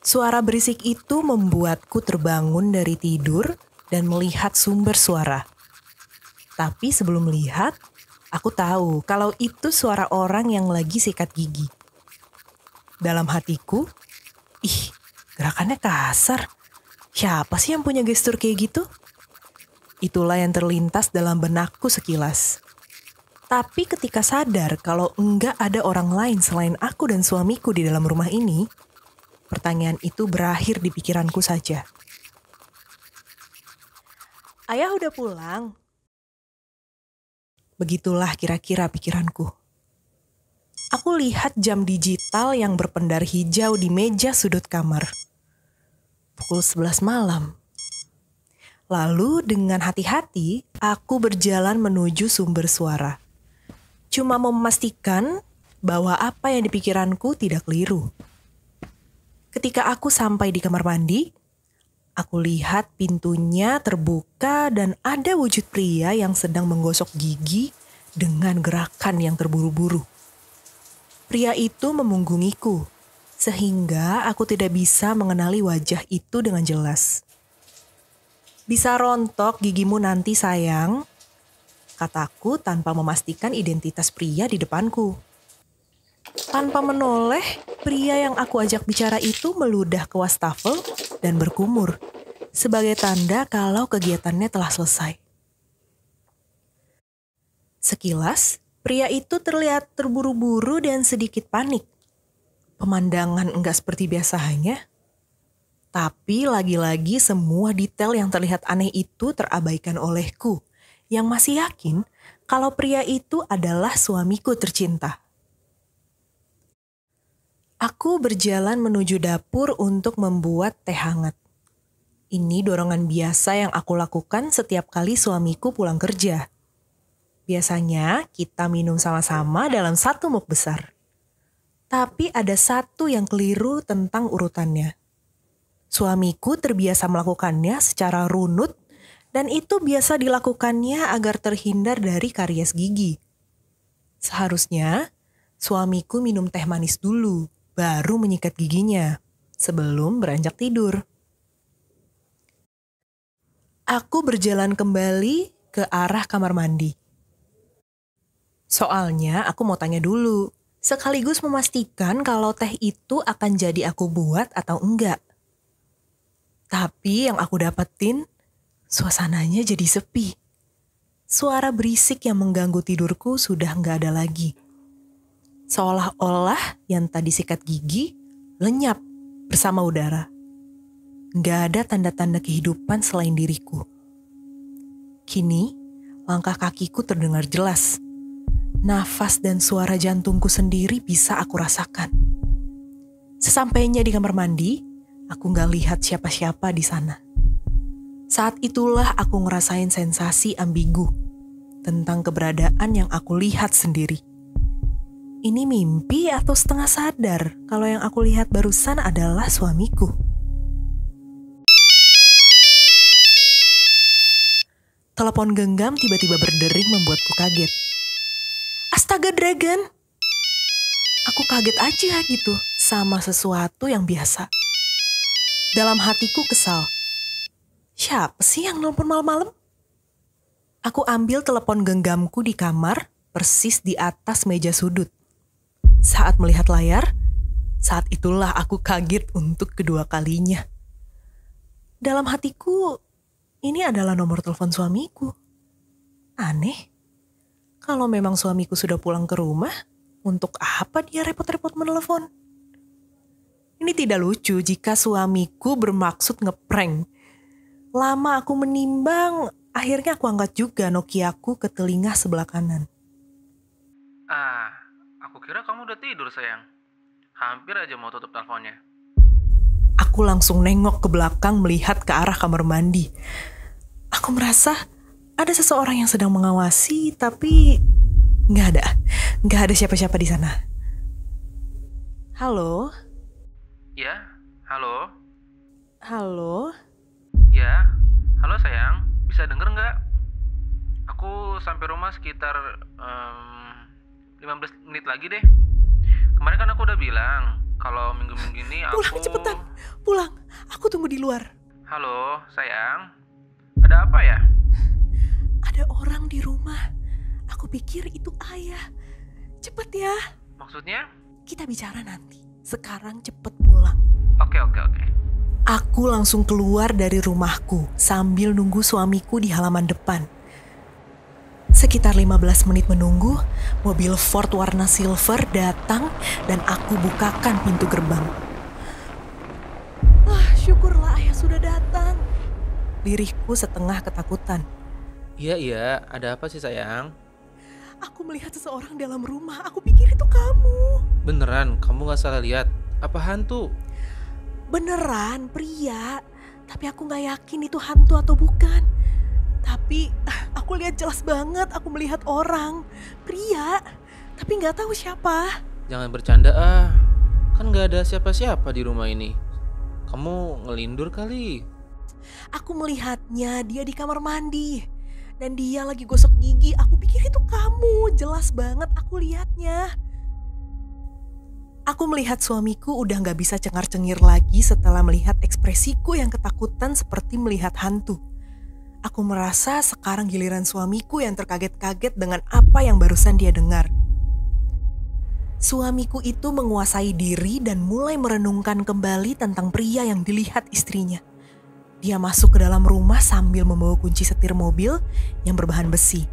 Suara berisik itu membuatku terbangun dari tidur dan melihat sumber suara. Tapi sebelum melihat, aku tahu kalau itu suara orang yang lagi sikat gigi. Dalam hatiku, ih, gerakannya kasar. Siapa sih yang punya gestur kayak gitu? Itulah yang terlintas dalam benakku sekilas. Tapi ketika sadar kalau enggak ada orang lain selain aku dan suamiku di dalam rumah ini, pertanyaan itu berakhir di pikiranku saja. Ayah udah pulang? Begitulah kira-kira pikiranku. Aku lihat jam digital yang berpendar hijau di meja sudut kamar. Pukul 11 malam. Lalu dengan hati-hati, aku berjalan menuju sumber suara. Cuma mau memastikan bahwa apa yang dipikiranku tidak keliru. Ketika aku sampai di kamar mandi, aku lihat pintunya terbuka dan ada wujud pria yang sedang menggosok gigi dengan gerakan yang terburu-buru. Pria itu memunggungiku, sehingga aku tidak bisa mengenali wajah itu dengan jelas. Bisa rontok gigimu nanti sayang, kataku tanpa memastikan identitas pria di depanku. Tanpa menoleh, pria yang aku ajak bicara itu meludah ke wastafel dan berkumur, sebagai tanda kalau kegiatannya telah selesai. Sekilas, pria itu terlihat terburu-buru dan sedikit panik. Pemandangan enggak seperti biasanya. Tapi lagi-lagi semua detail yang terlihat aneh itu terabaikan olehku, yang masih yakin kalau pria itu adalah suamiku tercinta. Aku berjalan menuju dapur untuk membuat teh hangat. Ini dorongan biasa yang aku lakukan setiap kali suamiku pulang kerja. Biasanya kita minum sama-sama dalam satu mug besar. Tapi ada satu yang keliru tentang urutannya. Suamiku terbiasa melakukannya secara runut dan itu biasa dilakukannya agar terhindar dari karies gigi. Seharusnya suamiku minum teh manis dulu, baru menyikat giginya sebelum beranjak tidur. Aku berjalan kembali ke arah kamar mandi. Soalnya aku mau tanya dulu, sekaligus memastikan kalau teh itu akan jadi aku buat atau enggak. Tapi yang aku dapetin, suasananya jadi sepi. Suara berisik yang mengganggu tidurku sudah enggak ada lagi. Seolah-olah yang tadi sikat gigi, lenyap bersama udara. Enggak ada tanda-tanda kehidupan selain diriku. Kini, langkah kakiku terdengar jelas. Nafas dan suara jantungku sendiri bisa aku rasakan. Sesampainya di kamar mandi, aku gak lihat siapa-siapa di sana. Saat itulah aku ngerasain sensasi ambigu tentang keberadaan yang aku lihat sendiri. Ini mimpi atau setengah sadar kalau yang aku lihat barusan adalah suamiku. Telepon genggam tiba-tiba berdering membuatku kaget. Astaga Dragon! Aku kaget aja gitu sama sesuatu yang biasa. Dalam hatiku kesal. Siapa sih yang nelpon malam-malam? Aku ambil telepon genggamku di kamar, persis di atas meja sudut. Saat melihat layar, saat itulah aku kaget untuk kedua kalinya. Dalam hatiku, ini adalah nomor telepon suamiku. Aneh. Kalau memang suamiku sudah pulang ke rumah, untuk apa dia repot-repot menelepon? Ini tidak lucu jika suamiku bermaksud ngeprank. Lama aku menimbang, akhirnya aku angkat juga Nokiaku ke telinga sebelah kanan. Aku kira kamu udah tidur sayang. Hampir aja mau tutup teleponnya. Aku langsung nengok ke belakang melihat ke arah kamar mandi. Aku merasa ada seseorang yang sedang mengawasi, tapi nggak ada siapa-siapa di sana. Halo? Ya, halo? Halo? Ya, halo sayang. Bisa denger nggak? Aku sampai rumah sekitar 15 menit lagi deh. Kemarin kan aku udah bilang, Kalau minggu-minggu ini Pulang aku... cepetan, pulang. Aku tunggu di luar. Halo, sayang. Ada apa ya? Ada orang di rumah. Aku pikir itu ayah. Cepet ya. Maksudnya? Kita bicara nanti. Sekarang cepet pulang. Oke. Aku langsung keluar dari rumahku sambil nunggu suamiku di halaman depan. Sekitar 15 menit menunggu, mobil Ford warna silver datang dan aku bukakan pintu gerbang. Syukurlah ayah sudah datang. Lirihku setengah ketakutan. Iya, ada apa sih sayang? Aku melihat seseorang dalam rumah, aku pikir itu kamu. Beneran, kamu gak salah lihat? Apa hantu? Beneran, pria. Tapi aku gak yakin itu hantu atau bukan. Tapi aku lihat jelas banget, aku melihat orang. Pria, tapi gak tahu siapa. Jangan bercanda kan gak ada siapa-siapa di rumah ini. Kamu ngelindur kali. Aku melihatnya, dia di kamar mandi. Dan dia lagi gosok gigi, aku pikir itu kamu. Jelas banget aku lihatnya. Aku melihat suamiku udah gak bisa cengar-cengir lagi setelah melihat ekspresiku yang ketakutan seperti melihat hantu. Aku merasa sekarang giliran suamiku yang terkaget-kaget dengan apa yang barusan dia dengar. Suamiku itu menguasai diri dan mulai merenungkan kembali tentang pria yang dilihat istrinya. Dia masuk ke dalam rumah sambil membawa kunci setir mobil yang berbahan besi.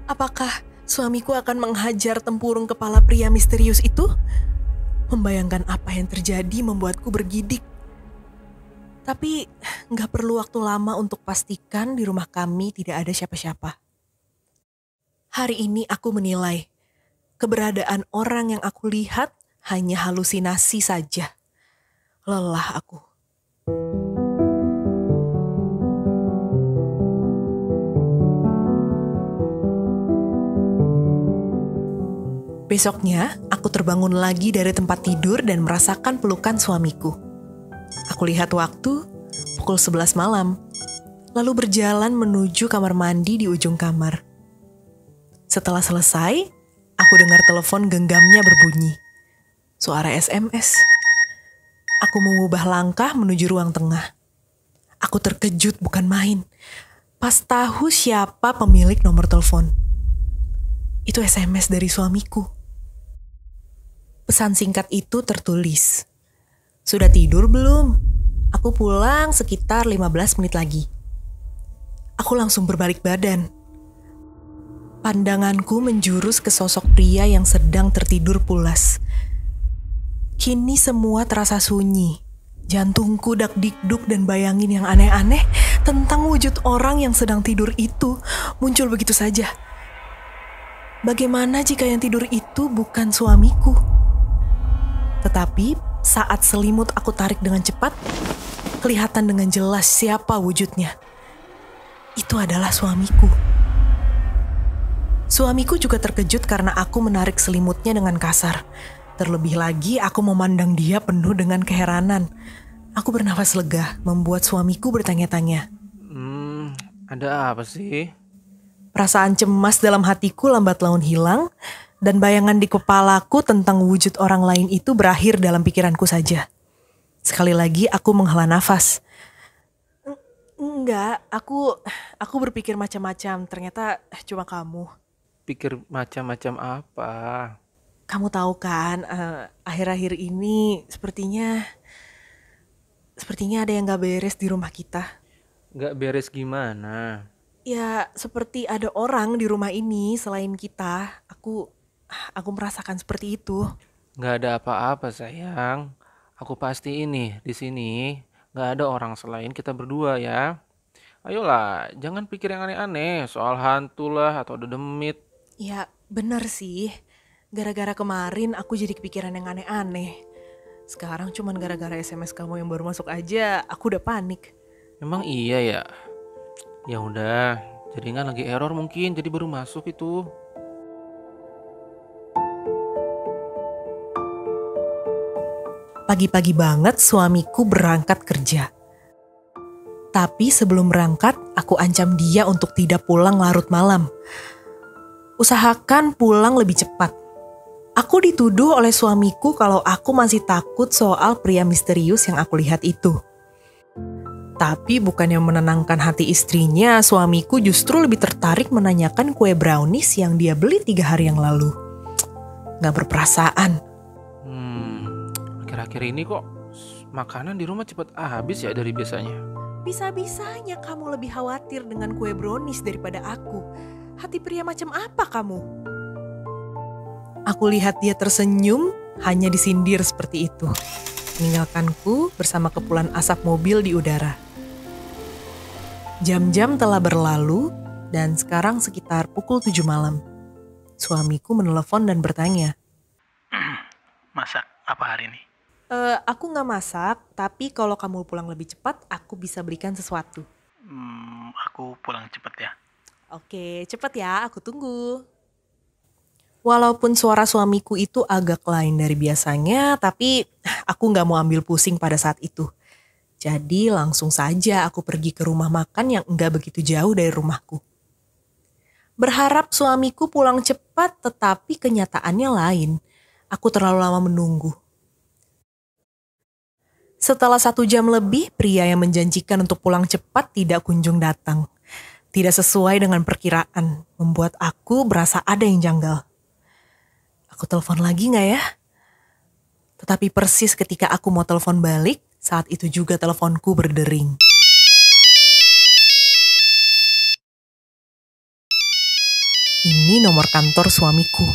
Apakah suamiku akan menghajar tempurung kepala pria misterius itu? Membayangkan apa yang terjadi membuatku bergidik. Tapi gak perlu waktu lama untuk pastikan di rumah kami tidak ada siapa-siapa. Hari ini aku menilai keberadaan orang yang aku lihat hanya halusinasi saja. Lelah aku. Besoknya, aku terbangun lagi dari tempat tidur dan merasakan pelukan suamiku. Aku lihat waktu, pukul 11 malam, lalu berjalan menuju kamar mandi di ujung kamar. Setelah selesai, aku dengar telepon genggamnya berbunyi. Suara SMS. Aku mengubah langkah menuju ruang tengah. Aku terkejut bukan main. Pas tahu siapa pemilik nomor telepon. Itu SMS dari suamiku. Pesan singkat itu tertulis, "Sudah tidur belum? Aku pulang sekitar 15 menit lagi." Aku langsung berbalik badan. Pandanganku menjurus ke sosok pria yang sedang tertidur pulas. Kini semua terasa sunyi. Jantungku dak-dikduk dan bayangin yang aneh-aneh tentang wujud orang yang sedang tidur itu muncul begitu saja. Bagaimana jika yang tidur itu bukan suamiku? Tetapi saat selimut aku tarik dengan cepat, kelihatan dengan jelas siapa wujudnya. Itu adalah suamiku. Suamiku juga terkejut karena aku menarik selimutnya dengan kasar. Terlebih lagi aku memandang dia penuh dengan keheranan. Aku bernafas lega, membuat suamiku bertanya-tanya. Ada apa sih? Perasaan cemas dalam hatiku lambat laun hilang, dan bayangan di kepalaku tentang wujud orang lain itu berakhir dalam pikiranku saja. Sekali lagi aku menghela nafas. Enggak, aku berpikir macam-macam, ternyata cuma kamu. Pikir macam-macam apa? Kamu tahu kan, akhir-akhir ini sepertinya ada yang gak beres di rumah kita. Gak beres gimana? Ya, seperti ada orang di rumah ini selain kita. Aku merasakan seperti itu. Gak ada apa-apa sayang. Aku pasti ini di sini gak ada orang selain kita berdua ya. Ayolah, jangan pikir yang aneh-aneh soal hantu lah atau demit. Ya, benar sih. Gara-gara kemarin aku jadi kepikiran yang aneh-aneh. Sekarang cuman gara-gara SMS kamu yang baru masuk aja, aku udah panik. Emang iya ya? Ya udah, jaringan lagi error mungkin, jadi baru masuk itu. Pagi-pagi banget suamiku berangkat kerja. Tapi sebelum berangkat, aku ancam dia untuk tidak pulang larut malam. Usahakan pulang lebih cepat. Aku dituduh oleh suamiku kalau aku masih takut soal pria misterius yang aku lihat itu. Tapi bukannya menenangkan hati istrinya, suamiku justru lebih tertarik menanyakan kue brownies yang dia beli 3 hari yang lalu. Gak berperasaan. Akhir-akhir ini kok makanan di rumah cepet habis ya dari biasanya. Bisa-bisanya kamu lebih khawatir dengan kue brownies daripada aku. Hati pria macam apa kamu? Aku lihat dia tersenyum, hanya disindir seperti itu. Meninggalkanku bersama kepulan asap mobil di udara. Jam-jam telah berlalu dan sekarang sekitar pukul 7 malam. Suamiku menelepon dan bertanya. Masak apa hari ini? Aku gak masak, tapi kalau kamu pulang lebih cepat, aku bisa belikan sesuatu. Aku pulang cepet ya. Oke, cepat ya, aku tunggu. Walaupun suara suamiku itu agak lain dari biasanya, tapi aku gak mau ambil pusing pada saat itu. Jadi langsung saja aku pergi ke rumah makan yang enggak begitu jauh dari rumahku. Berharap suamiku pulang cepat, tetapi kenyataannya lain. Aku terlalu lama menunggu. Setelah 1 jam lebih, pria yang menjanjikan untuk pulang cepat tidak kunjung datang. Tidak sesuai dengan perkiraan, membuat aku berasa ada yang janggal. Aku telepon lagi gak ya? Tetapi persis ketika aku mau telepon balik, saat itu juga teleponku berdering. Ini nomor kantor suamiku.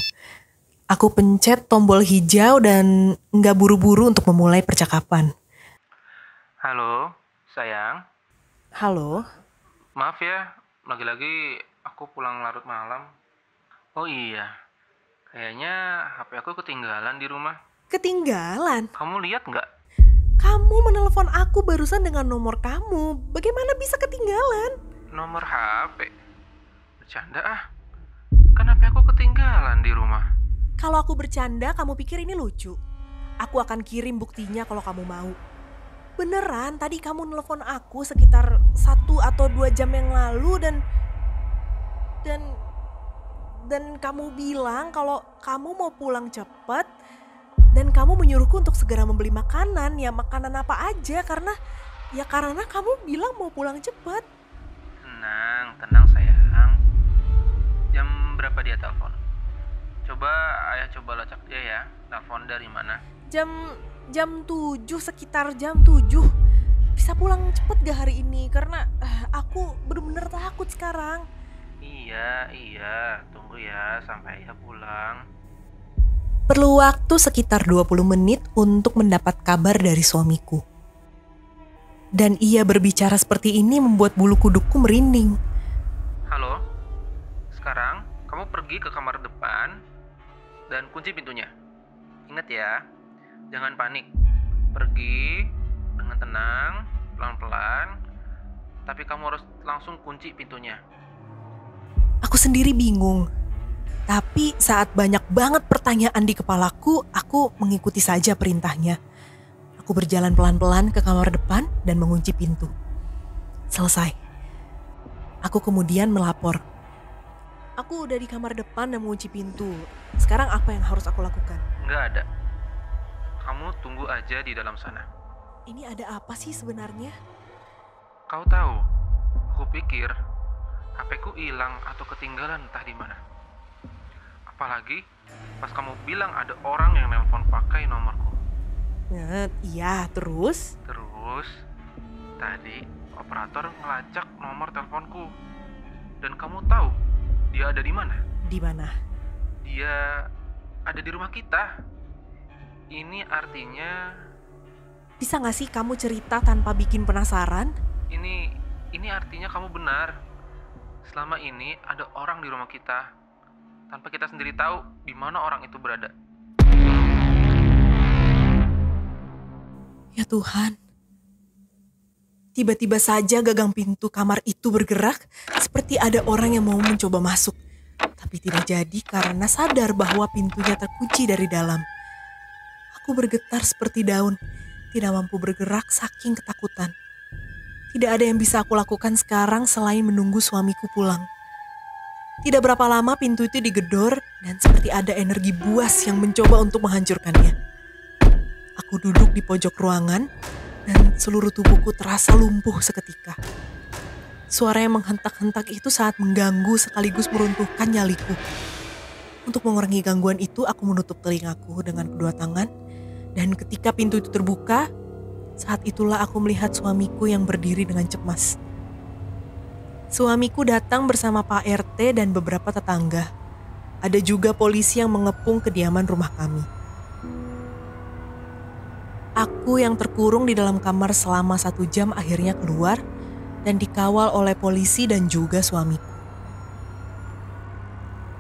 Aku pencet tombol hijau dan gak buru-buru untuk memulai percakapan. Halo, sayang. Halo? Maaf ya, lagi-lagi aku pulang larut malam. Oh iya, kayaknya HP aku ketinggalan di rumah. Ketinggalan? Kamu lihat nggak? Kamu menelpon aku barusan dengan nomor kamu. Bagaimana bisa ketinggalan? Nomor HP? Bercanda ah. Kan HP aku ketinggalan di rumah. Kalau aku bercanda, kamu pikir ini lucu? Aku akan kirim buktinya kalau kamu mau. Beneran, tadi kamu nelpon aku sekitar 1 atau 2 jam yang lalu dan kamu bilang kalau kamu mau pulang cepat dan kamu menyuruhku untuk segera membeli makanan. Ya makanan apa aja karena kamu bilang mau pulang cepat. Tenang sayang. Jam berapa dia telepon? Ayah coba lacak dia ya. Telepon dari mana? Jam 7, sekitar jam 7. Bisa pulang cepet gak hari ini? Karena aku bener-bener takut sekarang. Iya. Tunggu ya sampai ayah pulang. Perlu waktu sekitar 20 menit untuk mendapat kabar dari suamiku. Dan ia berbicara seperti ini membuat bulu kudukku merinding. Halo, sekarang kamu pergi ke kamar depan dan kunci pintunya. Ingat ya, jangan panik. Pergi dengan tenang, pelan-pelan. Tapi kamu harus langsung kunci pintunya. Aku sendiri bingung. Tapi saat banyak banget pertanyaan di kepalaku, aku mengikuti saja perintahnya. Aku berjalan pelan-pelan ke kamar depan dan mengunci pintu. Selesai. Aku kemudian melapor. Aku udah di kamar depan dan mengunci pintu. Sekarang apa yang harus aku lakukan? Nggak ada. Kamu tunggu aja di dalam sana. Ini ada apa sih sebenarnya? Kau tahu, aku pikir HP-ku hilang atau ketinggalan entah di mana. Apalagi pas kamu bilang ada orang yang nelpon pakai nomorku. Iya, terus? Terus, tadi operator ngelacak nomor teleponku. Dan kamu tahu dia ada di mana? Di mana? Dia ada di rumah kita. Ini artinya... Bisa gak sih kamu cerita tanpa bikin penasaran? Ini artinya kamu benar. Selama ini ada orang di rumah kita. Tanpa kita sendiri tahu di mana orang itu berada. Ya Tuhan. Tiba-tiba saja gagang pintu kamar itu bergerak seperti ada orang yang mau mencoba masuk. Tapi tidak jadi karena sadar bahwa pintunya terkunci dari dalam. Aku bergetar seperti daun, tidak mampu bergerak saking ketakutan. Tidak ada yang bisa aku lakukan sekarang selain menunggu suamiku pulang. Tidak berapa lama pintu itu digedor dan seperti ada energi buas yang mencoba untuk menghancurkannya. Aku duduk di pojok ruangan dan seluruh tubuhku terasa lumpuh seketika. Suara yang menghentak-hentak itu sangat mengganggu sekaligus meruntuhkan nyaliku. Untuk mengurangi gangguan itu, aku menutup telingaku dengan kedua tangan. Dan ketika pintu itu terbuka, saat itulah aku melihat suamiku yang berdiri dengan cemas. Suamiku datang bersama Pak RT dan beberapa tetangga. Ada juga polisi yang mengepung kediaman rumah kami. Aku yang terkurung di dalam kamar selama 1 jam akhirnya keluar dan dikawal oleh polisi dan juga suamiku.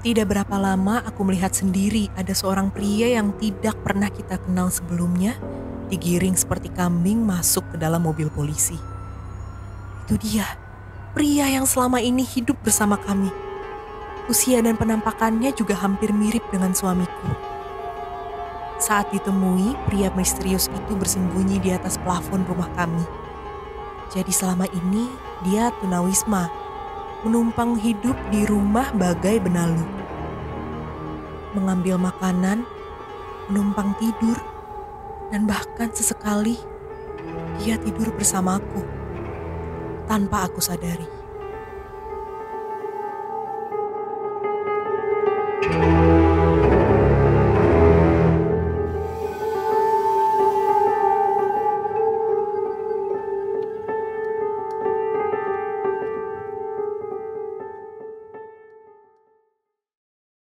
Tidak berapa lama aku melihat sendiri ada seorang pria yang tidak pernah kita kenal sebelumnya digiring seperti kambing masuk ke dalam mobil polisi. Itu dia, pria yang selama ini hidup bersama kami. Usia dan penampakannya juga hampir mirip dengan suamiku. Saat ditemui, pria misterius itu bersembunyi di atas plafon rumah kami. Jadi selama ini dia tunawisma, menumpang hidup di rumah bagai benalu. Mengambil makanan, menumpang tidur, dan bahkan sesekali dia tidur bersamaku tanpa aku sadari.